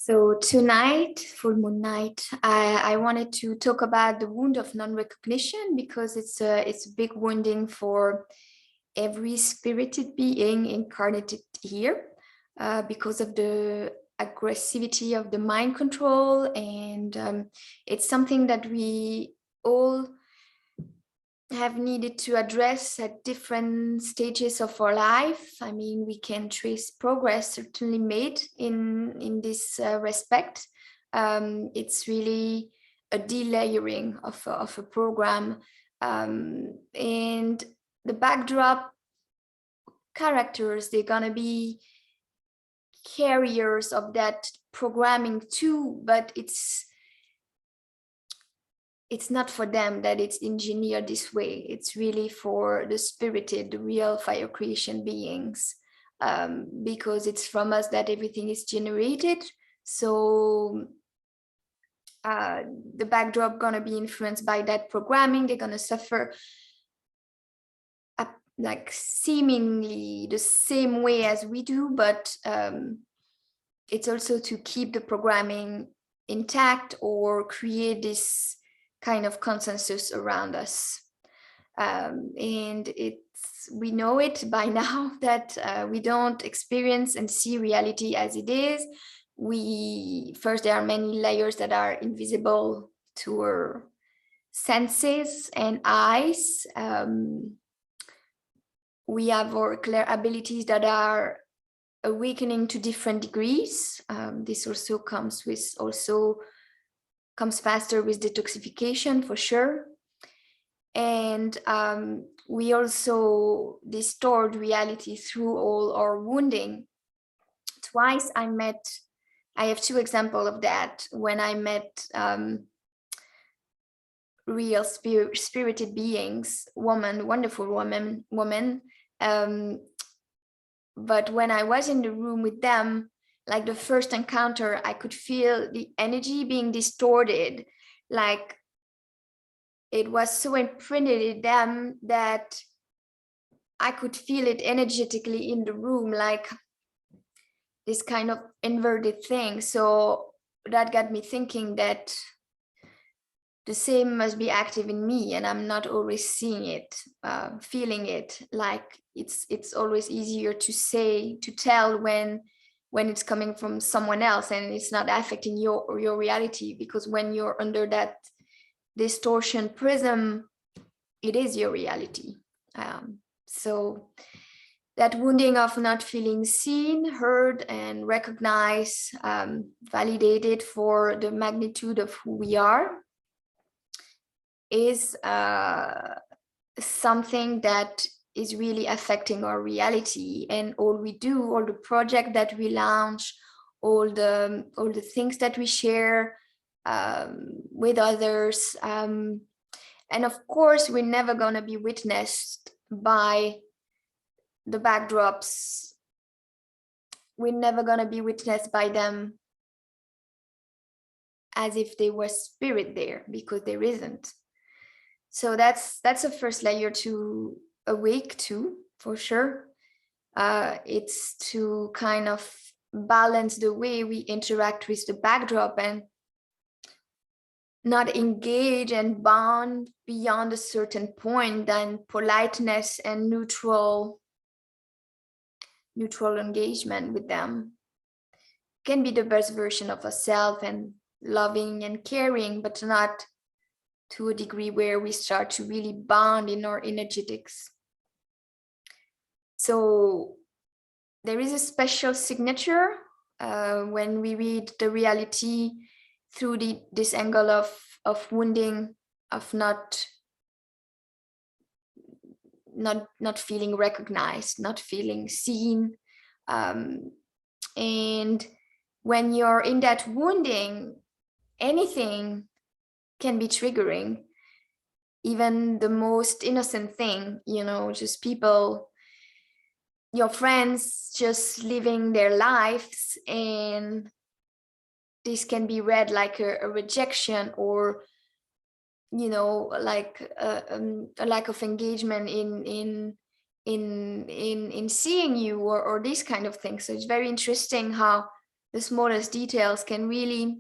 So tonight, full moon night, I wanted to talk about the wound of non-recognition because it's a big wounding for every spirited being incarnated here because of the aggressivity of the mind control, and it's something that we all have needed to address at different stages of our life. I mean, we can trace progress certainly made in this respect. It's really a delayering of a program, and the backdrop characters, they're gonna be carriers of that programming too, but it's not for them that it's engineered this way. It's really for the spirited, the real fire creation beings, because it's from us that everything is generated. So the backdrop gonna be influenced by that programming. They're gonna suffer like seemingly the same way as we do, but it's also to keep the programming intact or create this kind of consensus around us. And we know it by now that we don't experience and see reality as it is. First, there are many layers that are invisible to our senses and eyes. We have our clear abilities that are awakening to different degrees. This also comes faster with detoxification for sure. And we also distort reality through all our wounding. Twice I have two examples of that when I met real spirited beings, wonderful woman. But when I was in the room with them, like the first encounter, I could feel the energy being distorted. Like it was so imprinted in them that I could feel it energetically in the room, like this kind of inverted thing. So that got me thinking that the same must be active in me, and I'm not always seeing it, feeling it. Like it's always easier to tell when it's coming from someone else and it's not affecting your reality, because when you're under that distortion prism, it is your reality. So that wounding of not feeling seen, heard, and recognized, validated for the magnitude of who we are, is something that is really affecting our reality. And all we do, all the project that we launch, all the things that we share with others, and of course we're never going to be witnessed by the backdrops. We're never going to be witnessed by them as if they were spirit there, because there isn't. So that's the first layer to awake to, for sure. It's to kind of balance the way we interact with the backdrop and not engage and bond beyond a certain point. Then politeness and neutral engagement with them can be the best version of ourselves, and loving and caring, but not to a degree where we start to really bond in our energetics. So there is a special signature when we read the reality through this angle of wounding, of not feeling recognized, not feeling seen. And when you're in that wounding, anything can be triggering, even the most innocent thing, just people, your friends just living their lives, and this can be read like a rejection, or like a lack of engagement in seeing you, or these kind of things. So it's very interesting how the smallest details can really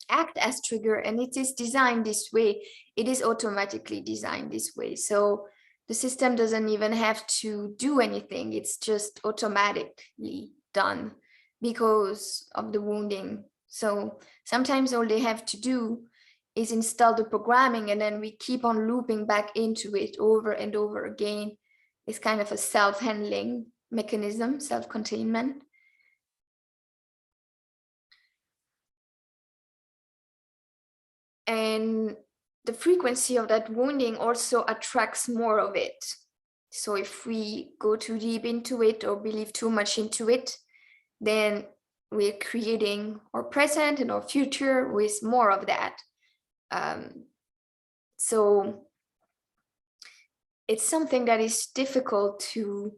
act as trigger, and it is designed this way. It is automatically designed this way. So the system doesn't even have to do anything. It's just automatically done because of the wounding. So sometimes all they have to do is install the programming, and then we keep on looping back into it over and over again. It's kind of a self-handling mechanism, self-containment. And the frequency of that wounding also attracts more of it. So if we go too deep into it or believe too much into it, then we're creating our present and our future with more of that. So it's something that is difficult to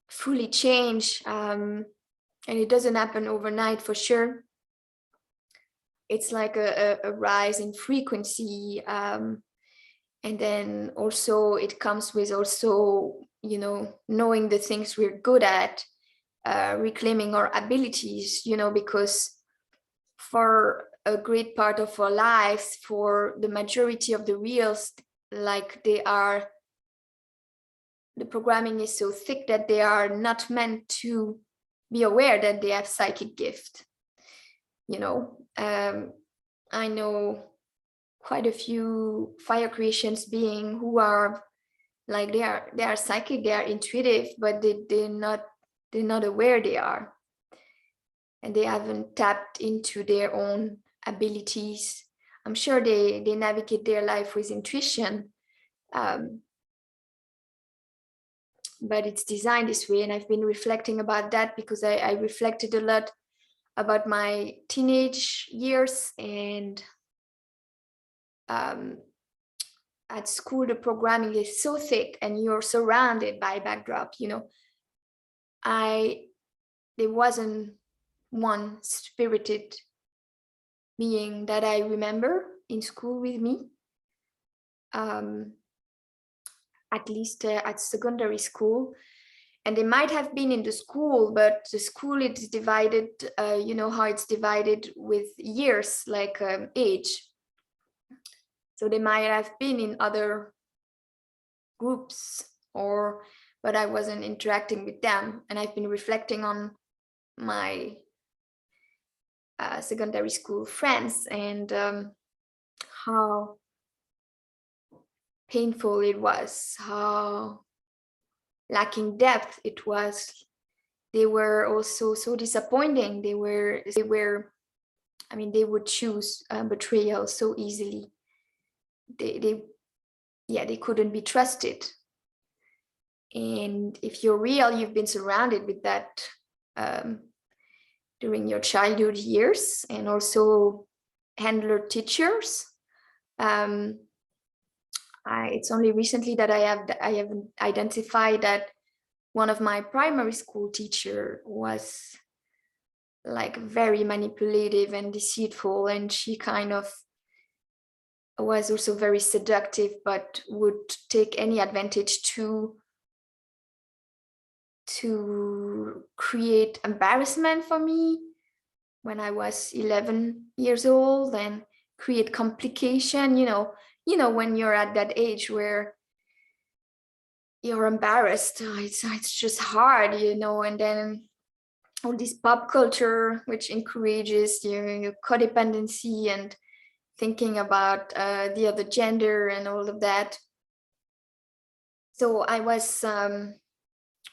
fully change, and it doesn't happen overnight for sure. It's like a rise in frequency, and then also it comes with also, you know, knowing the things we're good at, reclaiming our abilities, you know, because for a great part of our lives, for the majority of the reels, like the programming is so thick that they are not meant to be aware that they have psychic gift. You know, I know quite a few fire creations being who are like they are psychic, they are intuitive, but they're not aware they are, and they haven't tapped into their own abilities. I'm sure they navigate their life with intuition, but it's designed this way. And I've been reflecting about that because I reflected a lot about my teenage years, and at school the programming is so thick and you're surrounded by backdrop, you know. There wasn't one spirited being that I remember in school with me, at least at secondary school. And they might have been in the school, but the school is divided, you know how it's divided with years, like age. So they might have been in other groups, but I wasn't interacting with them. And I've been reflecting on my secondary school friends, and how painful it was, how lacking depth it was. They were also so disappointing. They were, I mean, they would choose betrayal so easily. They couldn't be trusted. And if you're real, you've been surrounded with that during your childhood years, and also handler teachers. It's only recently that I have identified that one of my primary school teacher was like very manipulative and deceitful, and she kind of was also very seductive, but would take any advantage to create embarrassment for me when I was 11 years old, and create complication, you know, when you're at that age where you're embarrassed, it's just hard, you know. And then all this pop culture, which encourages your codependency and thinking about the other gender and all of that. So I was,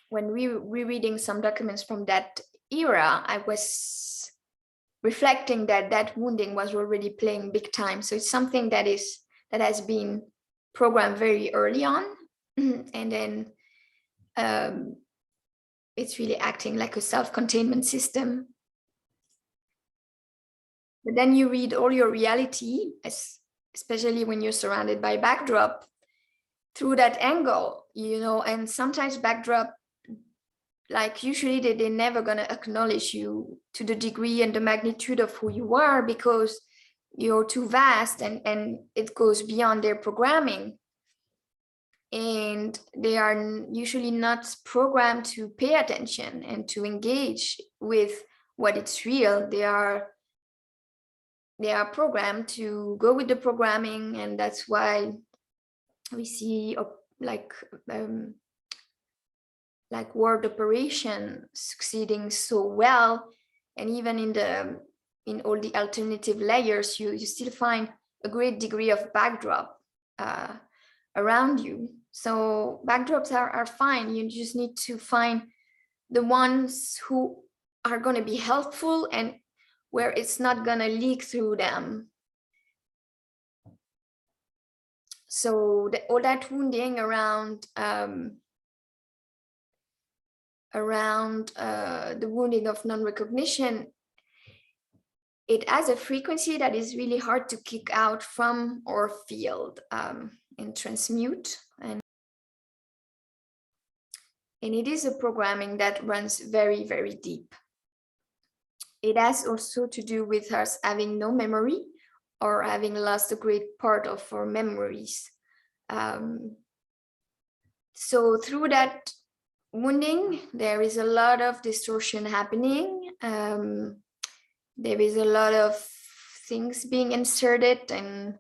when rereading some documents from that era, I was reflecting that wounding was already playing big time. So it's something that has been programmed very early on, and then it's really acting like a self-containment system. But then you read all your reality, especially when you're surrounded by backdrop, through that angle, you know. And sometimes backdrop, like usually they're never going to acknowledge you to the degree and the magnitude of who you are, because you're too vast, and it goes beyond their programming. And they are usually not programmed to pay attention and to engage with what it's real. They are programmed to go with the programming, and that's why we see like word operation succeeding so well. And even in all the alternative layers, you still find a great degree of backdrop around you. So backdrops are fine. You just need to find the ones who are going to be helpful and where it's not going to leak through them. So all that wounding around the wounding of non-recognition, it has a frequency that is really hard to kick out from our field and transmute. And it is a programming that runs very, very deep. It has also to do with us having no memory or having lost a great part of our memories. So through that wounding, there is a lot of distortion happening. There is a lot of things being inserted, and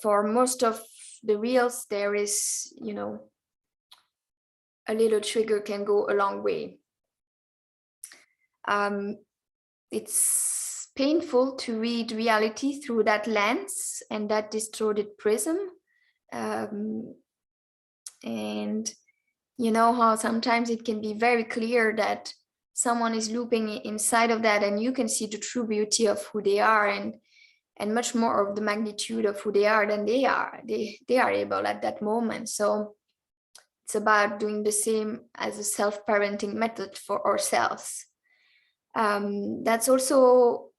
for most of the reels, there is, a little trigger can go a long way. It's painful to read reality through that lens and that distorted prism. And you know how sometimes it can be very clear that someone is looping inside of that, and you can see the true beauty of who they are, and much more of the magnitude of who they are than they are. They are able at that moment. So it's about doing the same as a self-parenting method for ourselves. That's also,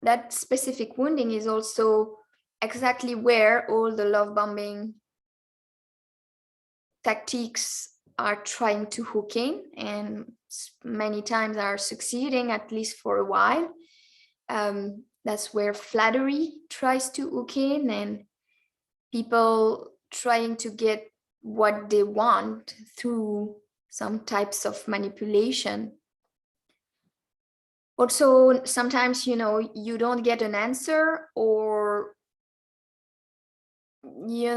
that specific wounding is also exactly where all the love bombing tactics are trying to hook in, and many times are succeeding, at least for a while. That's where flattery tries to hook in, and people trying to get what they want through some types of manipulation. Also, sometimes, you don't get an answer, or, you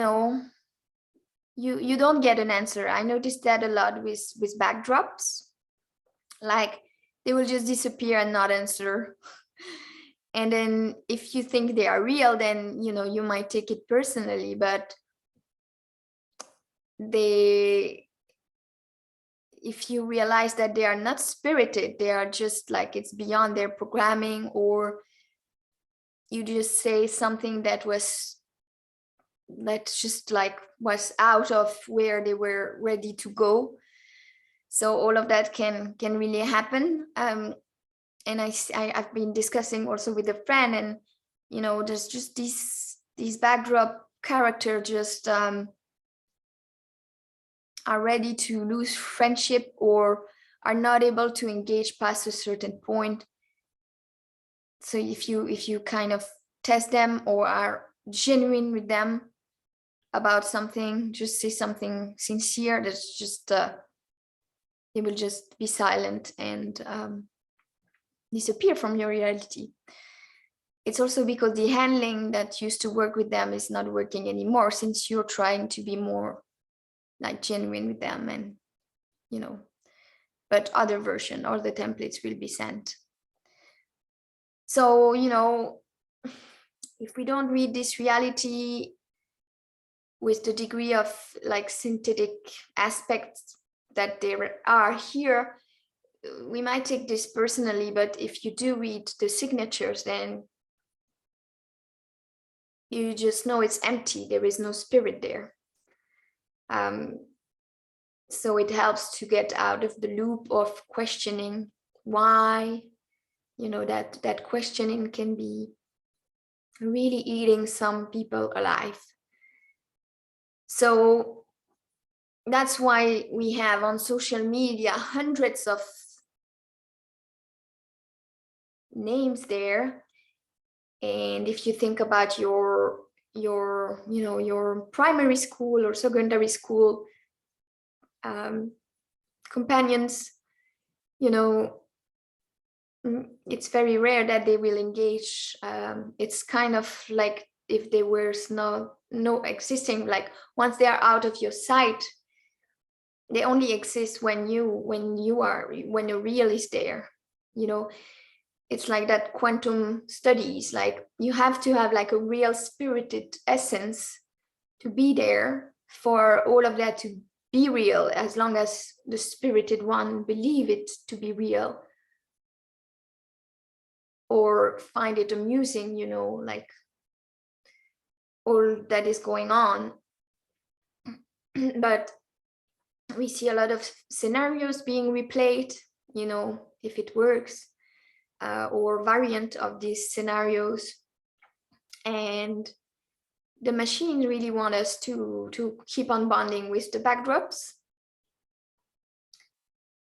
don't get an answer. I noticed that a lot with backdrops. Like, they will just disappear and not answer. And then if you think they are real, then, you might take it personally, but if you realize that they are not spirited, they are just like, it's beyond their programming, or you just say something that was out of where they were ready to go. So all of that can really happen. And I've been discussing also with a friend, and there's just these backdrop character just are ready to lose friendship, or are not able to engage past a certain point. So if you kind of test them or are genuine with them about something, just say something sincere, that's just they will just be silent and disappear from your reality. It's also because the handling that used to work with them is not working anymore, since you're trying to be more like genuine with them, and but other version or the templates will be sent. So if we don't read this reality with the degree of like synthetic aspects that there are here, we might take this personally. But if you do read the signatures, then you just know it's empty. There is no spirit there. So it helps to get out of the loop of questioning why. That questioning can be really eating some people alive. So that's why we have on social media hundreds of names there. And if you think about your primary school or secondary school companions, it's very rare that they will engage. It's kind of like if there was no existing, like once they are out of your sight, they only exist when the real is there, you know. It's like that quantum studies, like you have to have like a real spirited essence to be there for all of that to be real, as long as the spirited one believe it to be real or find it amusing, you know, like all that is going on. But we see a lot of scenarios being replayed, you know, if it works, or variant of these scenarios. And the machines really want us to keep on bonding with the backdrops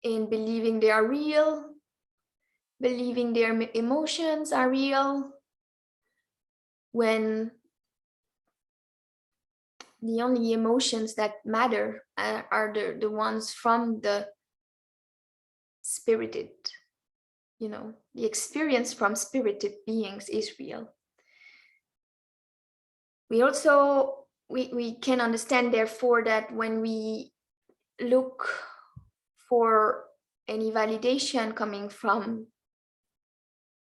and believing they are real, believing their emotions are real, when the only emotions that matter are the ones from the spirited, you know, the experience from spirited beings is real. We also, we can understand therefore that when we look for any validation coming from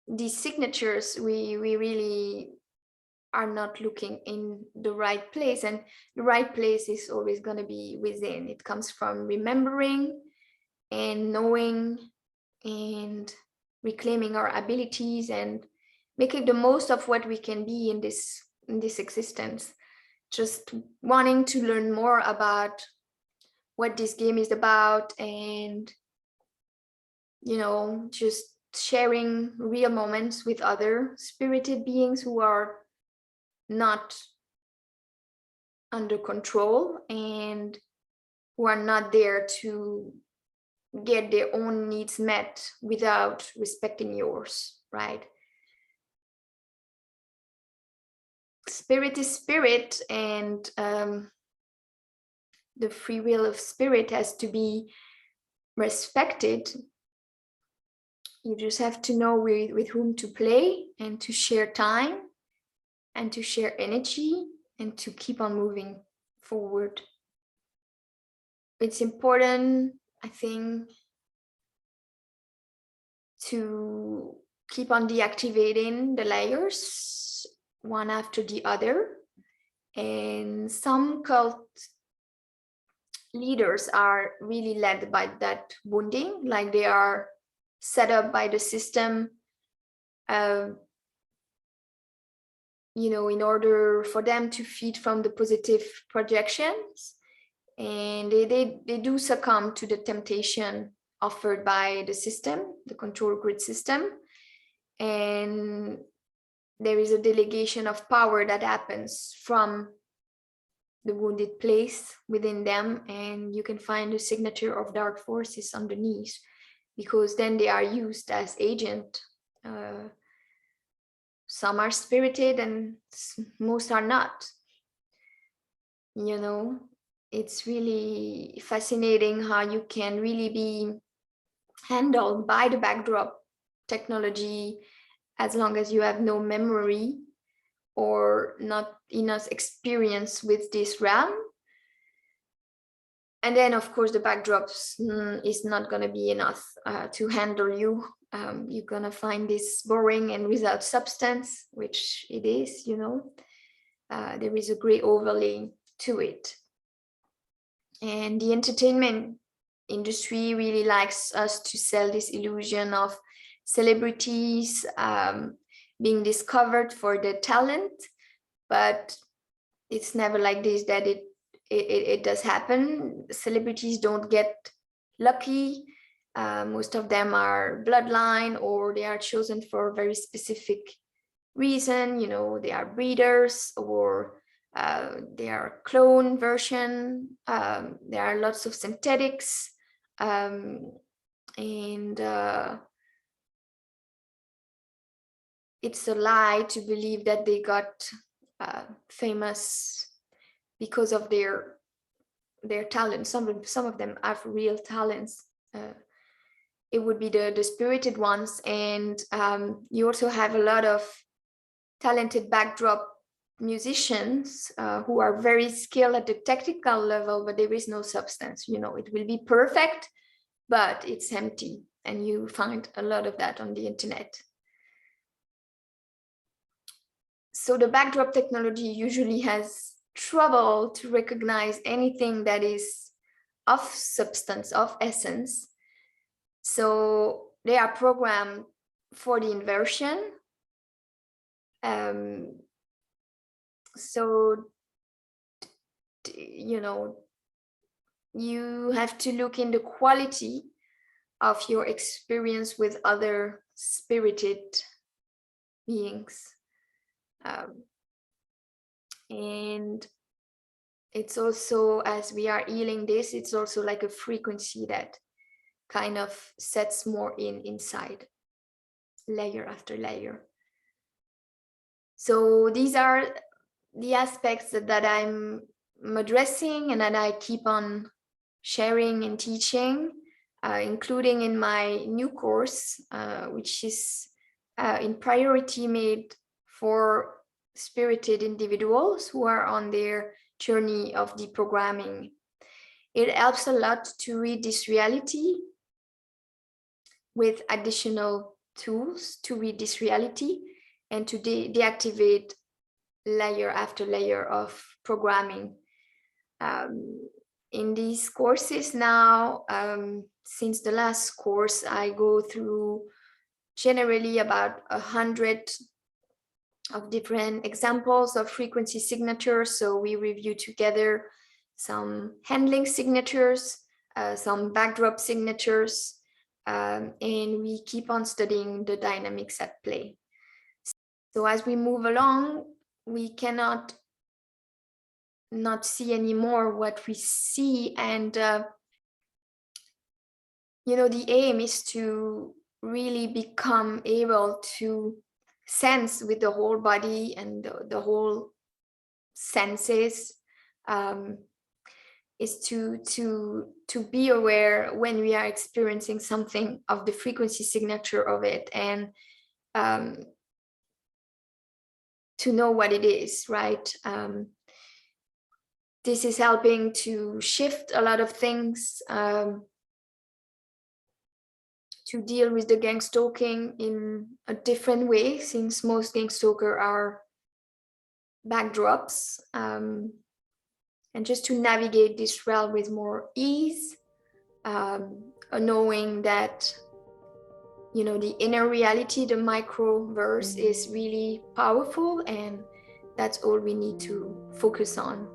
these signatures, we really are not looking in the right place, and the right place is always going to be within. It comes from remembering and knowing and reclaiming our abilities and making the most of what we can be in this existence. Just wanting to learn more about what this game is about, and you know, just sharing real moments with other spirited beings who are not under control and who are not there to get their own needs met without respecting yours, right? Spirit is spirit, and the free will of spirit has to be respected. You just have to know with whom to play and to share time and to share energy and to keep on moving forward. It's important, I think, to keep on deactivating the layers one after the other. And some cult leaders are really led by that wounding, like they are set up by the system, you know, in order for them to feed from the positive projections. And they do succumb to the temptation offered by the system, the control grid system. And there is a delegation of power that happens from the wounded place within them, and you can find the signature of dark forces underneath, because then they are used as agent. Some are spirited and most are not. You know, it's really fascinating how you can really be handled by the backdrop technology as long as you have no memory or not enough experience with this realm. And then, of course, the backdrops is not going to be enough to handle you. You're going to find this boring and without substance, which it is, you know. There is a great overlay to it. And the entertainment industry really likes us to sell this illusion of celebrities being discovered for their talent, but it's never like this, that it does happen. Celebrities don't get lucky. Most of them are bloodline, or they are chosen for a very specific reason. You know, they are breeders, or they are clone version. There are lots of synthetics, and it's a lie to believe that they got famous because of their talent. Some of them have real talents. it would be the spirited ones. And you also have a lot of talented backdrop musicians who are very skilled at the technical level, but there is no substance. You know, it will be perfect, but it's empty. And you find a lot of that on the internet. So the backdrop technology usually has trouble to recognize anything that is of substance, of essence. So they are programmed for the inversion. So, you know, you have to look in the quality of your experience with other spirited beings. And it's also, as we are healing this, it's also like a frequency that kind of sets more inside, layer after layer. So these are the aspects that I'm addressing and that I keep on sharing and teaching, including in my new course, which is in priority made for spirited individuals who are on their journey of deprogramming. It helps a lot to read this reality with additional tools to read this reality and to deactivate layer after layer of programming. In these courses now, since the last course, I go through generally about 100 of different examples of frequency signatures. So we review together some handling signatures, some backdrop signatures, and we keep on studying the dynamics at play. So as we move along, we cannot not see anymore what we see. And, you know, the aim is to really become able to sense with the whole body and the whole senses, is to be aware when we are experiencing something of the frequency signature of it, and to know what it is, right? This is helping to shift a lot of things, to deal with the gang stalking in a different way, since most gang stalker are backdrops, and just to navigate this realm with more ease, knowing that, you know, the inner reality, the microverse, is really powerful, and that's all we need to focus on.